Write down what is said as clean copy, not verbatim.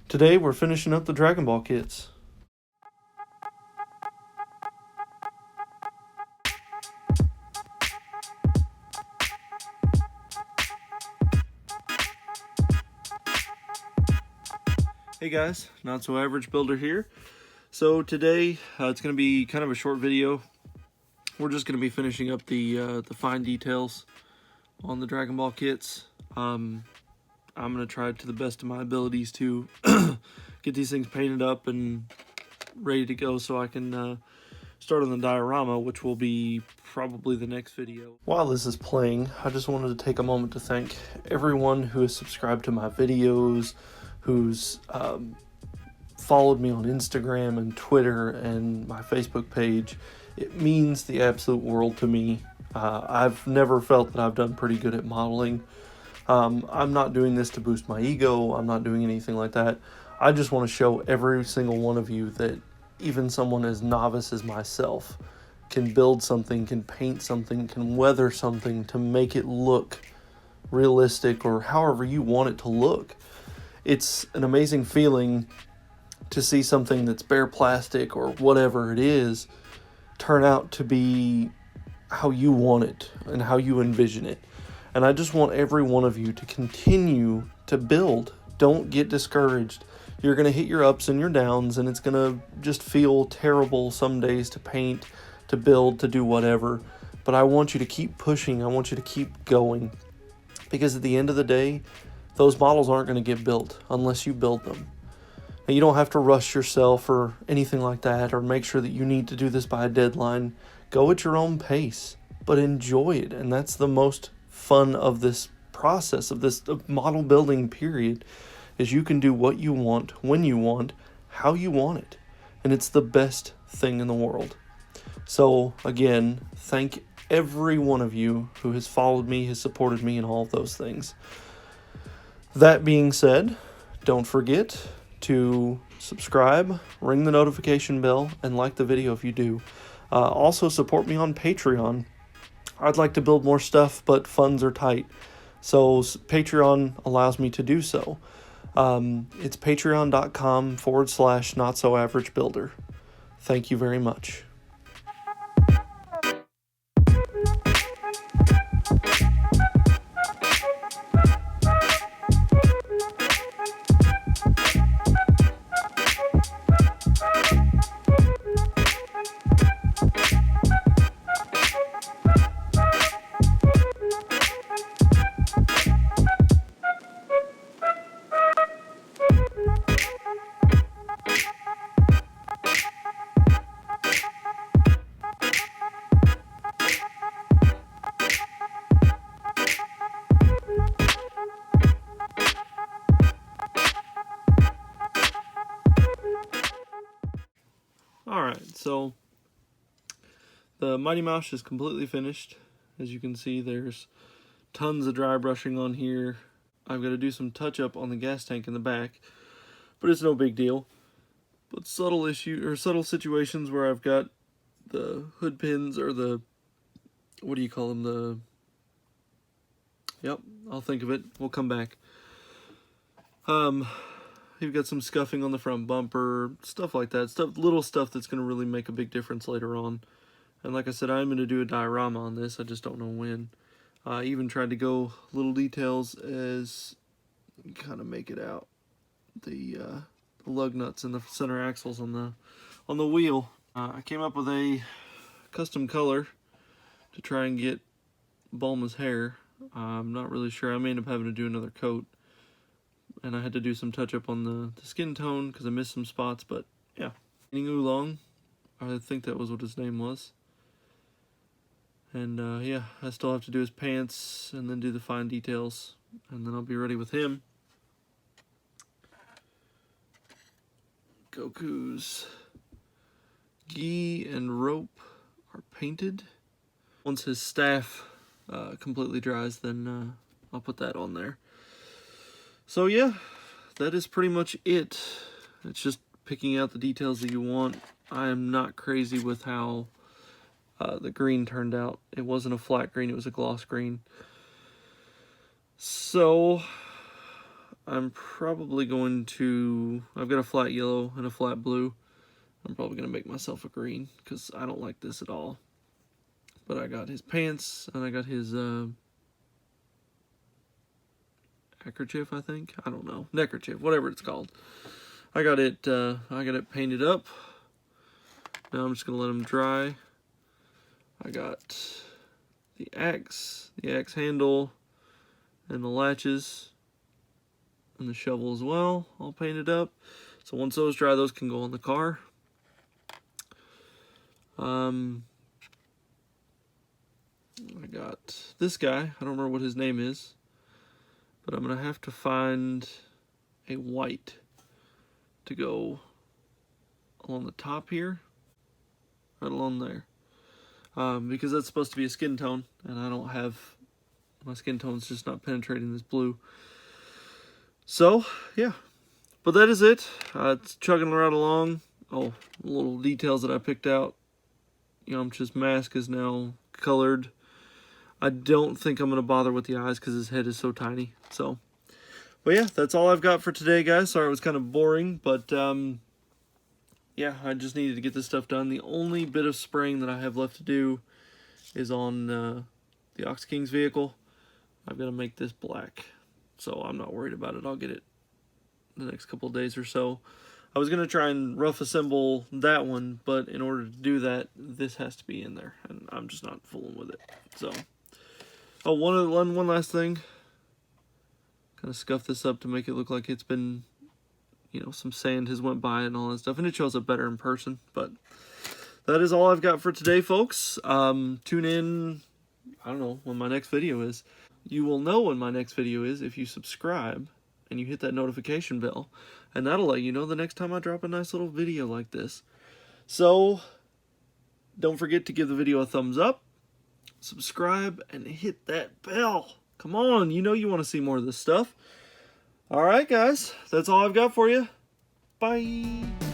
Today we're finishing up the Dragon Ball kits. Hey guys, Not So Average Builder here. So today it's going to be kind of a short video. We're just going to be finishing up the fine details on the Dragon Ball kits. I'm going to try to the best of my abilities to get these things painted up and ready to go so I can start on the diorama, which will be probably the next video. While this is playing, I just wanted to take a moment to thank everyone who has subscribed to my videos, who's followed me on Instagram and Twitter and my Facebook page. It means the absolute world to me. I've never felt that I've done pretty good at modeling. I'm not doing this to boost my ego. I'm not doing anything like that. I just want to show every single one of you that even someone as novice as myself can build something, can paint something, can weather something to make it look realistic or however you want it to look. It's an amazing feeling to see something that's bare plastic or whatever it is turn out to be how you want it and how you envision it. And I just want every one of you to continue to build. Don't get discouraged. You're going to hit your ups and your downs, and it's going to just feel terrible some days to paint, to build, to do whatever. But I want you to keep pushing. I want you to keep going. Because at the end of the day, those models aren't going to get built unless you build them. And you don't have to rush yourself or anything like that, or make sure that you need to do this by a deadline. Go at your own pace, but enjoy it. And that's the most fun of this process, of this model building period, is you can do what you want, when you want, how you want it. And it's the best thing in the world. So again, thank every one of you who has followed me, has supported me in all of those things. That being said, don't forget to subscribe, ring the notification bell, and like the video if you do. Also support me on Patreon. I'd like to build more stuff, but funds are tight. So Patreon allows me to do so. It's patreon.com/notsoaveragebuilder. Thank you very much. Alright, so the Mighty Mouse is completely finished. As you can see, there's tons of dry brushing on here. I've got to do some touch up on the gas tank in the back, but it's no big deal. But subtle situations where I've got the hood pins, or the, what do you call them, yep, I'll think of it, we'll come back. You've got some scuffing on the front bumper, stuff like that, little stuff that's going to really make a big difference later on. And like I said, I'm going to do a diorama on this, I just don't know when. I even tried to go little details as kind of make it out. The lug nuts and the center axles on the wheel. I came up with a custom color to try and get Bulma's hair. I'm not really sure. I may end up having to do another coat. And I had to do some touch up on the skin tone because I missed some spots, but yeah. Oolong, I think that was what his name was. And yeah, I still have to do his pants and then do the fine details, and then I'll be ready with him. Goku's gi and rope are painted. Once his staff completely dries, then I'll put that on there. So yeah, that is pretty much it. It's just picking out the details that you want. I am not crazy with how the green turned out. It wasn't a flat green, it was a gloss green. So I'm probably going to, I've got a flat yellow and a flat blue. I'm probably going to make myself a green because I don't like this at all. But I got his pants and I got his neckerchief, I think. I don't know. Neckerchief, whatever it's called. I got it painted up. Now I'm just going to let them dry. I got the axe handle, and the latches, and the shovel as well, all painted up. So once those dry, those can go on the car. I got this guy. I don't remember what his name is, but I'm gonna have to find a white to go along the top here, right along there, because that's supposed to be a skin tone, and I don't have, my skin tone's just not penetrating this blue. So yeah, but that is it. It's chugging right along. Oh, little details that I picked out. Yamcha's mask is now colored. I don't think I'm going to bother with the eyes because his head is so tiny. So, but yeah, that's all I've got for today, guys. Sorry it was kind of boring, but yeah, I just needed to get this stuff done. The only bit of spraying that I have left to do is on the Ox King's vehicle. I've got to make this black, so I'm not worried about it. I'll get it the next couple of days or so. I was going to try and rough assemble that one, but in order to do that, this has to be in there, and I'm just not fooling with it. So, oh, one last thing. Kind of scuff this up to make it look like it's been, some sand has went by and all that stuff, and it shows up better in person. But that is all I've got for today, folks. Tune in, I don't know when my next video is. You will know when my next video is if you subscribe and you hit that notification bell, and that'll let you know the next time I drop a nice little video like this. So, don't forget to give the video a thumbs up, subscribe, and hit that bell. Come on, you want to see more of this stuff. Alright guys, that's all I've got for you. Bye!